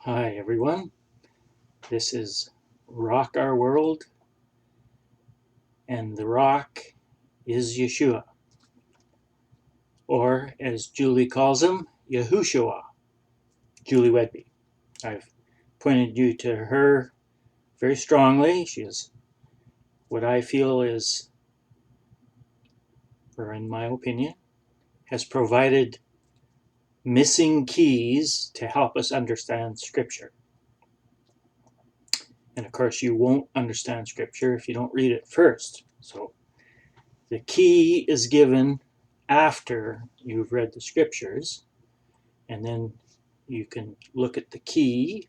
Hi everyone, this is Rock Our World, and the rock is Yeshua, or as Julie calls him, Yahushua, Julie Whedbee. I've pointed you to her very strongly. She is what I feel is, or in my opinion, has provided missing keys to help us understand Scripture. And of course, you won't understand Scripture if you don't read it first. So the key is given after you've read the Scriptures, and then you can look at the key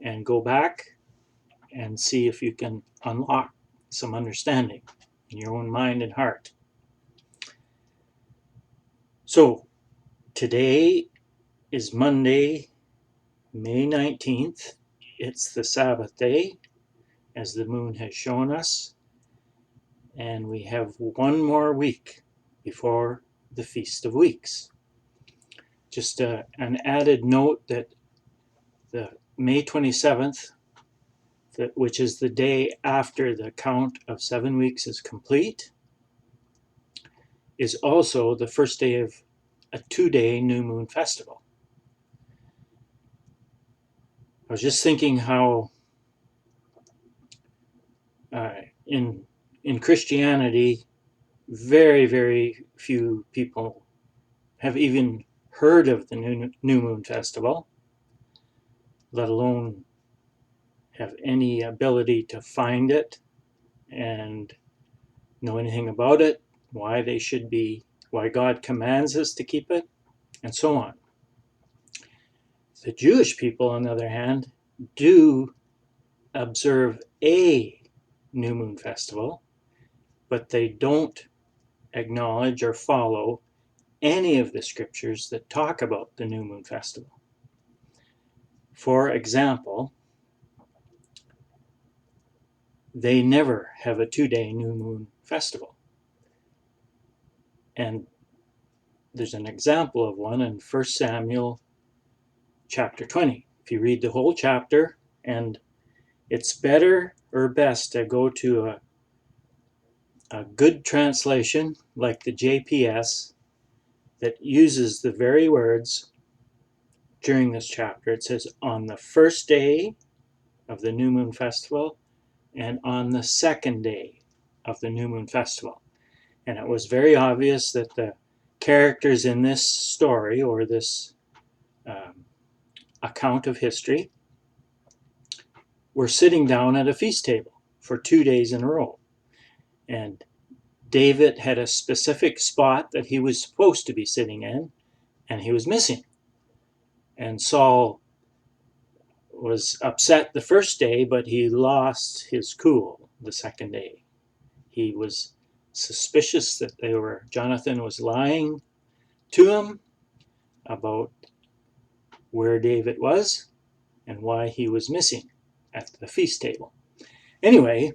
and go back and see if you can unlock some understanding in your own mind and heart. So today is Monday, May 19th. It's the Sabbath day, as the moon has shown us, and we have one more week before the Feast of Weeks. Just an added note that the May 27th, which is the day after the count of 7 weeks is complete, is also the first day of a 2-day new moon festival. I was just thinking how in Christianity, very, very few people have even heard of the new moon festival, let alone have any ability to find it and know anything about it, why they should be, why God commands us to keep it, and so on. The Jewish people, on the other hand, do observe a new moon festival, but they don't acknowledge or follow any of the scriptures that talk about the new moon festival. For example, they never have a 2-day new moon festival. And there's an example of one in 1 Samuel chapter 20. If you read the whole chapter, and it's better or best to go to a good translation like the JPS that uses the very words during this chapter. It says, on the first day of the new moon festival and on the second day of the new moon festival. And it was very obvious that the characters in this story, or this account of history, were sitting down at a feast table for 2 days in a row. And David had a specific spot that he was supposed to be sitting in, and he was missing. And Saul was upset the first day, but he lost his cool the second day. He was suspicious that Jonathan was lying to him about where David was and why he was missing at the feast table. Anyway,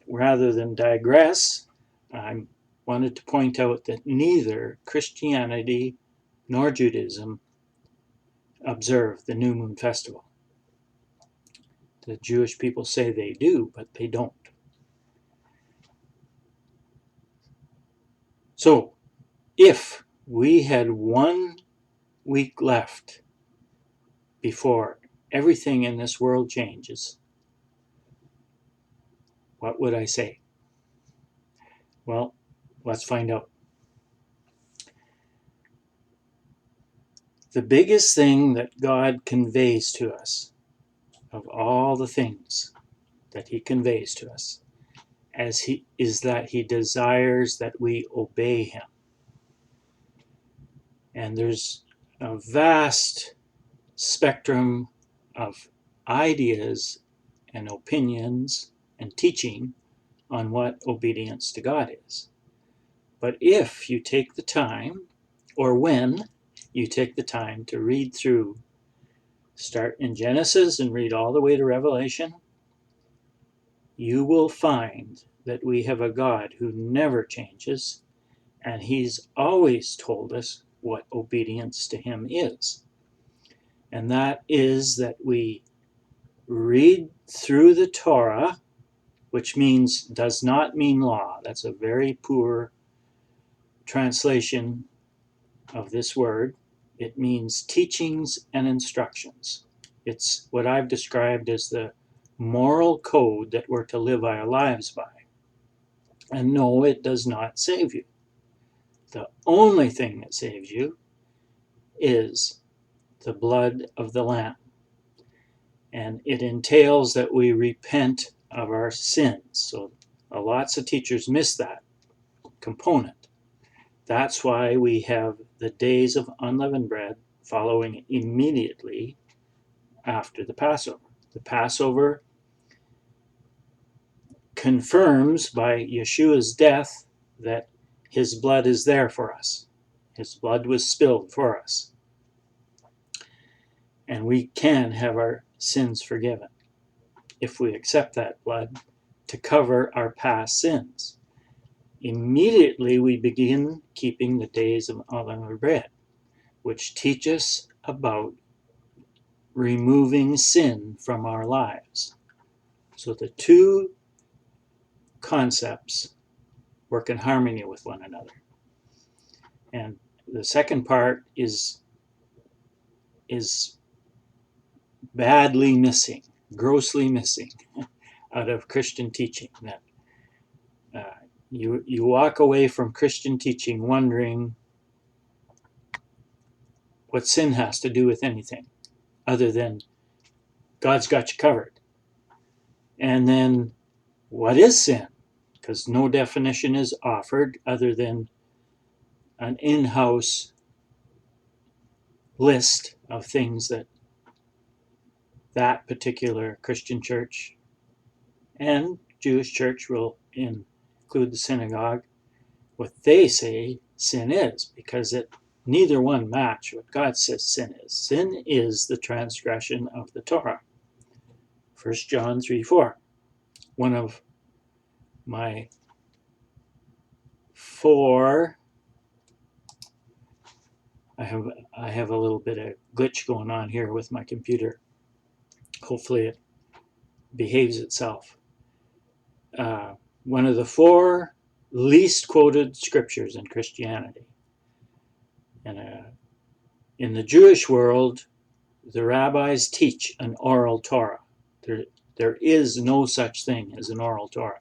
rather than digress, I wanted to point out that neither Christianity nor Judaism observe the new moon festival. The Jewish people say they do, but they don't. So, if we had 1 week left before everything in this world changes, what would I say? Well, let's find out. The biggest thing that God conveys to us, of all the things that he conveys to us, is that he desires that we obey him. And there's a vast spectrum of ideas and opinions and teaching on what obedience to God is. But if you take the time, or when you take the time to read through, start in Genesis and read all the way to Revelation, you will find that we have a God who never changes, and he's always told us what obedience to him is. And that is that we read through the Torah, which does not mean law. That's a very poor translation of this word. It means teachings and instructions. It's what I've described as the moral code that we're to live our lives by. And no, it does not save you. The only thing that saves you is the blood of the Lamb. And it entails that we repent of our sins. So lots of teachers miss that component. That's why we have the days of unleavened bread following immediately after the Passover. The Passover confirms by Yeshua's death that his blood is there for us. His blood was spilled for us. And we can have our sins forgiven if we accept that blood to cover our past sins. Immediately we begin keeping the days of unleavened bread, which teach us about removing sin from our lives. So the two concepts work in harmony with one another. And the second part is badly missing, grossly missing out of Christian teaching. That you walk away from Christian teaching wondering what sin has to do with anything other than God's got you covered. And then what is sin? Because no definition is offered other than an in-house list of things that particular Christian church and Jewish church will include the synagogue, what they say sin is, because neither one match what God says sin is. Sin is the transgression of the Torah. 1 John 3:4. One of my four, I have a little bit of glitch going on here with my computer. Hopefully it behaves itself. One of the four least quoted scriptures in Christianity. And in the Jewish world, the rabbis teach an oral Torah. There is no such thing as an oral Torah.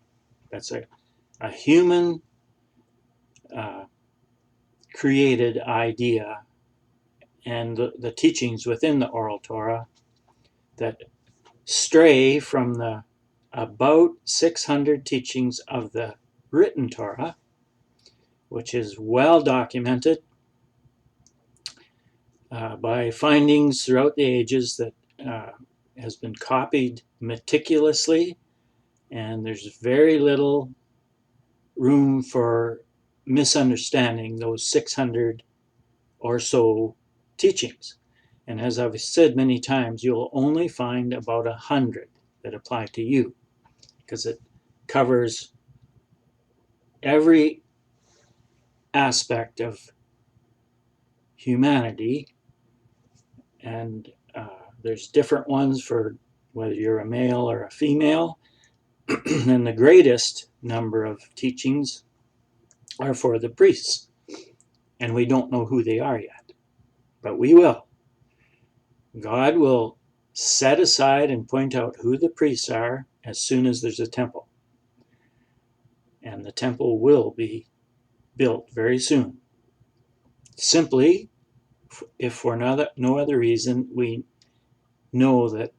That's a human created idea, and the teachings within the oral Torah that stray from the about 600 teachings of the written Torah, which is well documented by findings throughout the ages that has been copied meticulously, and there's very little room for misunderstanding those 600 or so teachings. And as I've said many times, you'll only find about 100 that apply to you, because it covers every aspect of humanity, and there's different ones for whether you're a male or a female. And the greatest number of teachings are for the priests, and we don't know who they are yet, but we will. God will set aside and point out who the priests are as soon as there's a temple, and the temple will be built very soon. Simply, if for no other reason, we know that